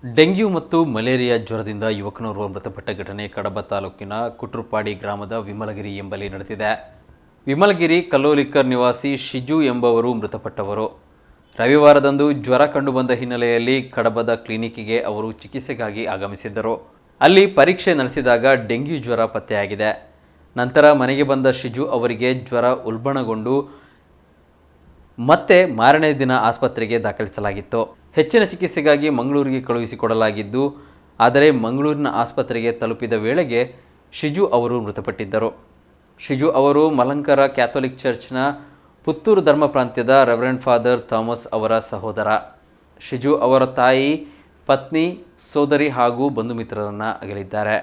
Dengue ಮತ್ತು malaria ಜ್ವರದಿಂದ ಯುವಕನೋರ್ವ ಮೃತಪಟ್ಟ ಘಟನೆ ಕಡಬ ತಾಲೂಕಿನ ಕುಟ್ರುಪಾಡಿ ಗ್ರಾಮದ ವಿಮಲಗಿರಿ ಎಂಬಲ್ಲಿ ನಡೆದಿದೆ. ವಿಮಲಗಿರಿ ಕಲ್ಲೋಲಿಕರ್ ನಿವಾಸಿ ಶಿಜು ಎಂಬವರು ಮೃತಪಟ್ಟವರು. ರವಿವಾರದಂದು ಜ್ವರ ಕಂಡುಬಂದ ಹಿನ್ನೆಲೆಯಲ್ಲಿ ಕಡಬದ ಕ್ಲಿನಿಕ್ಗೆ ಅವರು ಚಿಕಿತ್ಸೆಗಾಗಿ ಆಗಮಿಸಿದ್ದರು. ಅಲ್ಲಿ ಪರೀಕ್ಷೆ ನಡೆಸಿದಾಗ ಡೆಂಗ್ಯೂ ಜ್ವರ ಪತ್ತೆಯಾಗಿದೆ. ನಂತರ ಮನೆಗೆ ಬಂದ ಶಿಜು ಅವರಿಗೆ ಜ್ವರ ಉಲ್ಬಣಗೊಂಡು ಮತ್ತೆ ಮಾರನೇ ದಿನ ಆಸ್ಪತ್ರೆಗೆ ದಾಖಲಿಸಲಾಗಿತ್ತು. ಹೆಚ್ಚಿನ ಚಿಕಿತ್ಸೆಗಾಗಿ ಮಂಗಳೂರಿಗೆ ಕಳುಹಿಸಿಕೊಡಲಾಗಿದ್ದು, ಆದರೆ ಮಂಗಳೂರಿನ ಆಸ್ಪತ್ರೆಗೆ ತಲುಪಿದ ವೇಳೆಗೆ ಶಿಜು ಅವರು ಮೃತಪಟ್ಟಿದ್ದರು. ಶಿಜು ಅವರು ಮಲಂಕರ ಕ್ಯಾಥೋಲಿಕ್ ಚರ್ಚ್ನ ಪುತ್ತೂರು ಧರ್ಮ ಪ್ರಾಂತ್ಯದ ರೆವರೆಂಡ್ ಫಾದರ್ ಥಾಮಸ್ ಅವರ ಸಹೋದರ. ಶಿಜು ಅವರ ತಾಯಿ, ಪತ್ನಿ, ಸೋದರಿ ಹಾಗೂ ಬಂಧು ಮಿತ್ರರನ್ನು ಅಗಲಿದ್ದಾರೆ.